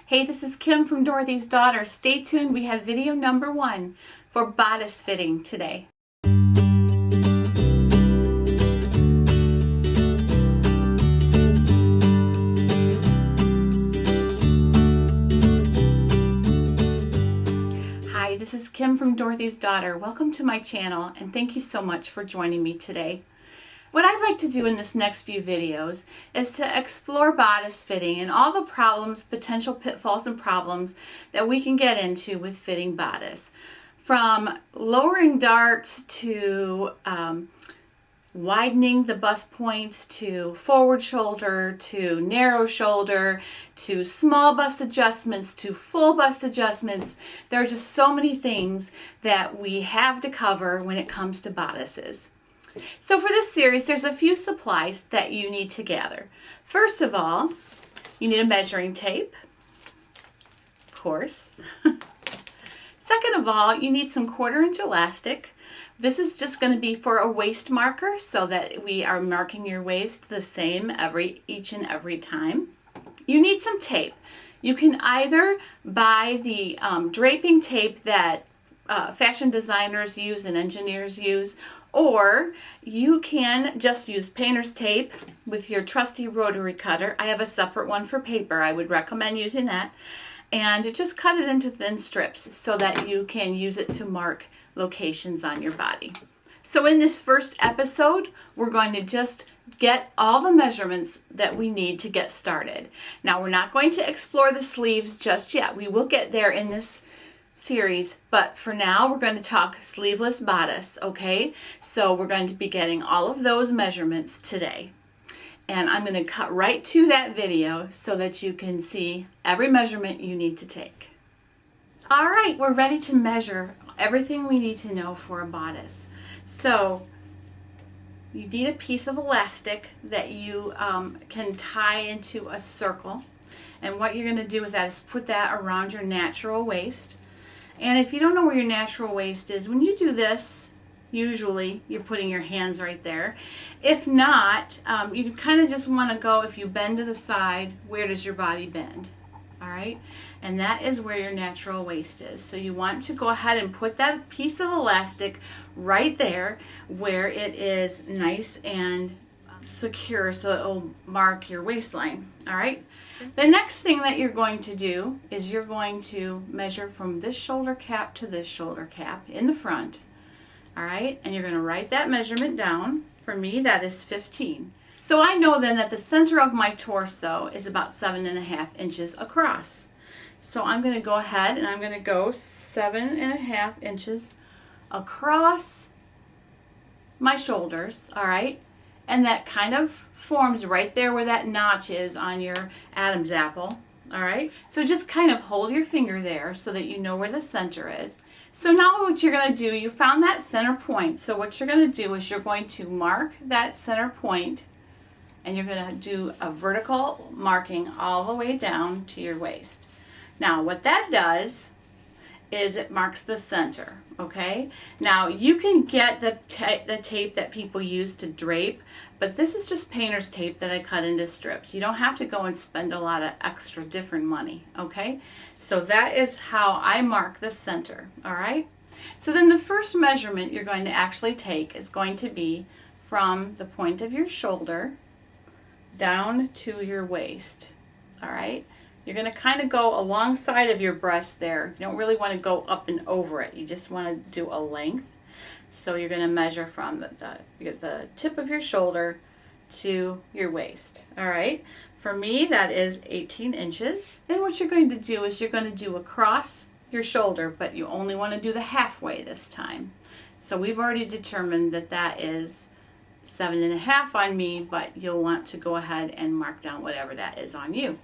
Hey, this is Kim from Dorothy's Daughter. Stay tuned, we have video number 1 for bodice fitting today. Hi, this is Kim from Dorothy's Daughter. Welcome to my channel and thank you so much for joining me today. What I'd like to do in this next few videos is to explore bodice fitting and all the problems, potential pitfalls and problems that we can get into with fitting bodice. From lowering darts to widening the bust points to forward shoulder to narrow shoulder to small bust adjustments to full bust adjustments. There are just so many things that we have to cover when it comes to bodices. So for this series, there's a few supplies that you need to gather. First of all, you need a measuring tape, of course. Second of all, you need some 1/4 inch elastic. This is just going to be for a waist marker so that we are marking your waist the same each and every time. You need some tape. You can either buy the draping tape that fashion designers use and engineers use, or you can just use painter's tape with your trusty rotary cutter. I have a separate one for paper. I would recommend using that. And just cut it into thin strips so that you can use it to mark locations on your body. So in this first episode, we're going to just get all the measurements that we need to get started. Now, we're not going to explore the sleeves just yet. We will get there in this series, but for now we're going to talk sleeveless bodice, okay? So we're going to be getting all of those measurements today. And I'm going to cut right to that video so that you can see every measurement you need to take. All right, we're ready to measure everything we need to know for a bodice. So you need a piece of elastic that you can tie into a circle. And what you're going to do with that is put that around your natural waist. And if you don't know where your natural waist is, when you do this, usually you're putting your hands right there. If not, you kind of just want to go, if you bend to the side, where does your body bend? All right, and that is where your natural waist is. So you want to go ahead and put that piece of elastic right there where it is nice and secure so it'll mark your waistline. All right, the next thing that you're going to do is you're going to measure from this shoulder cap to this shoulder cap in the front. All right, and you're going to write that measurement down. For me, that is 15. So I know then that the center of my torso is about 7.5 inches across. So I'm going to go ahead and I'm going to go 7.5 inches across my shoulders, all right? And that kind of forms right there where that notch is on your Adam's apple, all right? So just kind of hold your finger there so that you know where the center is. So now what you're going to do, you found that center point. So what you're going to do is you're going to mark that center point and you're going to do a vertical marking all the way down to your waist. Now what that does is it marks the center, okay? Now you can get the tape that people use to drape, but this is just painter's tape that I cut into strips. You don't have to go and spend a lot of extra different money, okay? So that is how I mark the center, all right? So then the first measurement you're going to actually take is going to be from the point of your shoulder down to your waist, all right? You're going to kind of go alongside of your breast there. You don't really want to go up and over it. You just want to do a length. So you're going to measure from the tip of your shoulder to your waist, all right? For me, that is 18 inches. Then what you're going to do is you're going to do across your shoulder, but you only want to do the halfway this time. So we've already determined that that is 7.5 on me, but you'll want to go ahead and mark down whatever that is on you.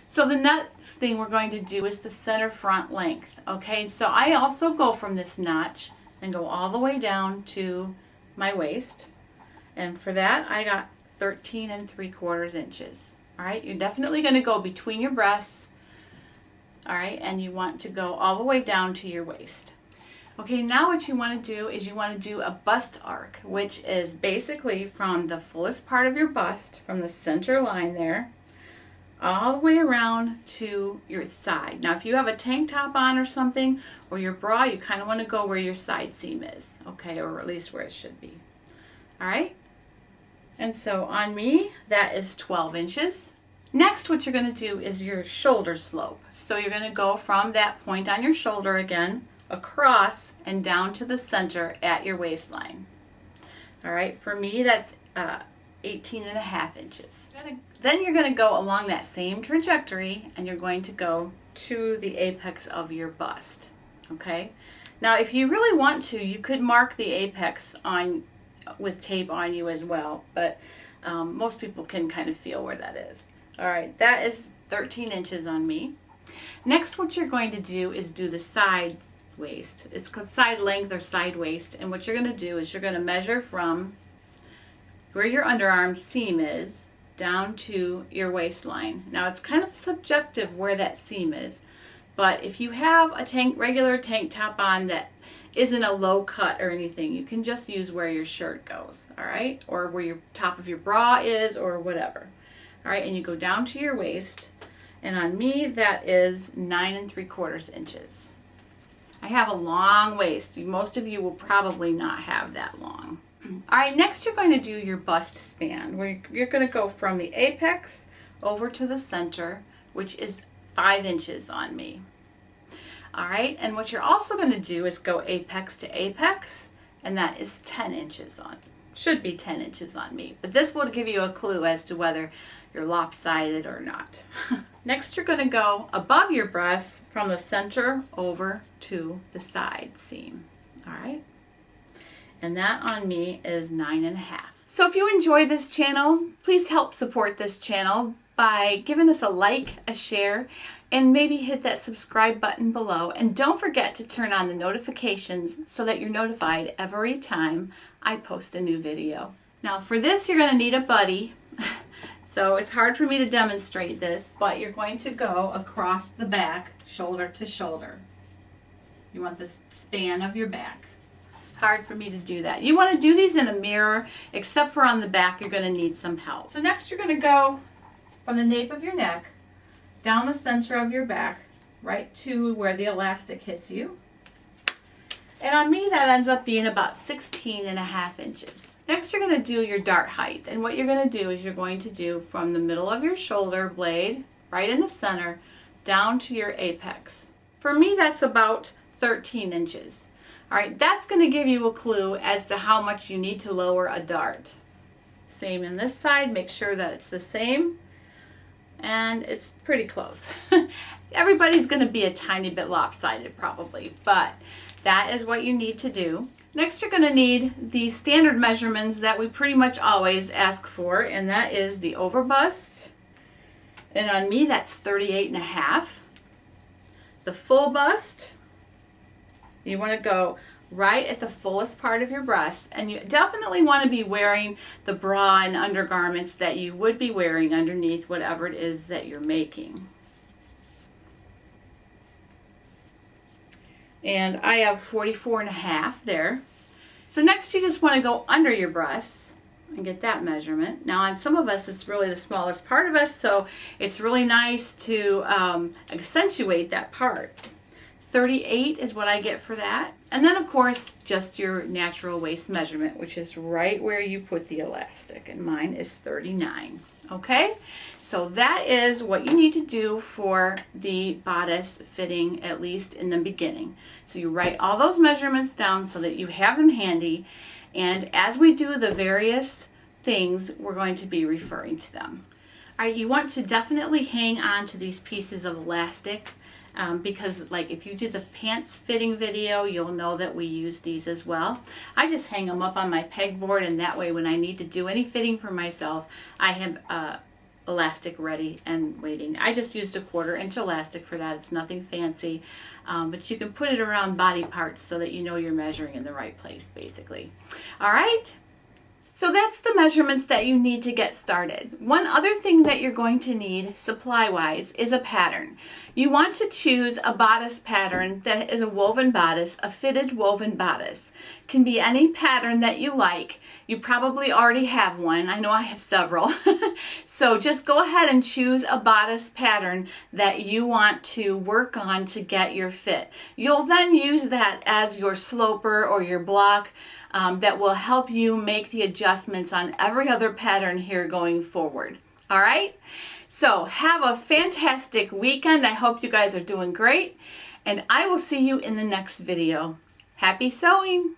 So the next thing we're going to do is the center front length, okay? So I also go from this notch and go all the way down to my waist. And for that, I got 13 3/4 inches. All right, you're definitely going to go between your breasts, all right, and you want to go all the way down to your waist. Okay, now what you want to do is you want to do a bust arc, which is basically from the fullest part of your bust, from the center line there, all the way around to your side. Now if you have a tank top on or something, or your bra, you kind of want to go where your side seam is, okay, or at least where it should be. All right, and so on me that is 12 inches. Next, what you're going to do is your shoulder slope. So you're going to go from that point on your shoulder again, across and down to the center at your waistline. All right, for me that's 18.5 inches. Then you're going to go along that same trajectory and you're going to go to the apex of your bust. Okay, now if you really want to, you could mark the apex on with tape on you as well, but most people can kind of feel where that is. All right, that is 13 inches on me. Next, what you're going to do is do the side waist. It's called side length or side waist, and what you're going to do is you're going to measure from where your underarm seam is down to your waistline. Now it's kind of subjective where that seam is, but if you have a regular tank top on that isn't a low cut or anything, you can just use where your shirt goes, all right, or where your top of your bra is or whatever. All right, and you go down to your waist, and on me that is 9 3/4 inches. I have a long waist. Most of you will probably not have that long. All right, next you're going to do your bust span, where you're going to go from the apex over to the center, which is 5 inches on me. All right, and what you're also going to do is go apex to apex, and that is 10 inches on. Should be 10 inches on me, but this will give you a clue as to whether you're lopsided or not. Next, you're going to go above your breast from the center over to the side seam. All right, and that on me is 9.5. So if you enjoy this channel, please help support this channel by giving us a like, a share, and maybe hit that subscribe button below. And don't forget to turn on the notifications so that you're notified every time I post a new video. Now for this, you're going to need a buddy. So it's hard for me to demonstrate this, but you're going to go across the back, shoulder to shoulder. You want the span of your back. Hard for me to do that. You want to do these in a mirror, except for on the back, you're going to need some help. So next you're going to go from the nape of your neck, down the center of your back, right to where the elastic hits you. And on me that ends up being about 16.5 inches. Next you're going to do your dart height. And what you're going to do is you're going to do from the middle of your shoulder blade, right in the center, down to your apex. For me that's about 13 inches. All right, that's going to give you a clue as to how much you need to lower a dart. Same in this side, make sure that it's the same. And it's pretty close. Everybody's going to be a tiny bit lopsided probably, but that is what you need to do. Next, you're going to need the standard measurements that we pretty much always ask for, and that is the over bust. And on me, that's 38.5. The full bust, you want to go right at the fullest part of your breast, and you definitely want to be wearing the bra and undergarments that you would be wearing underneath whatever it is that you're making. And I have 44.5 there. So next you just want to go under your breasts and get that measurement. Now on some of us it's really the smallest part of us, so it's really nice to accentuate that part. 38 is what I get for that. And then of course just your natural waist measurement, which is right where you put the elastic, and mine is 39. Okay, so that is what you need to do for the bodice fitting, at least in the beginning. So you write all those measurements down so that you have them handy, and as we do the various things, we're going to be referring to them. All right, you want to definitely hang on to these pieces of elastic because like if you do the pants fitting video, you'll know that we use these as well. I just hang them up on my pegboard, and that way when I need to do any fitting for myself, I have elastic ready and waiting. I just used a 1/4 inch elastic for that. It's nothing fancy, but you can put it around body parts so that you know you're measuring in the right place basically. All right. So that's the measurements that you need to get started. One other thing that you're going to need supply-wise is a pattern. You want to choose a bodice pattern that is a woven bodice, a fitted woven bodice. Can be any pattern that you like. You probably already have one. I know I have several. So just go ahead and choose a bodice pattern that you want to work on to get your fit. You'll then use that as your sloper or your block that will help you make the adjustments on every other pattern here going forward. All right? So have a fantastic weekend. I hope you guys are doing great, and I will see you in the next video. Happy sewing!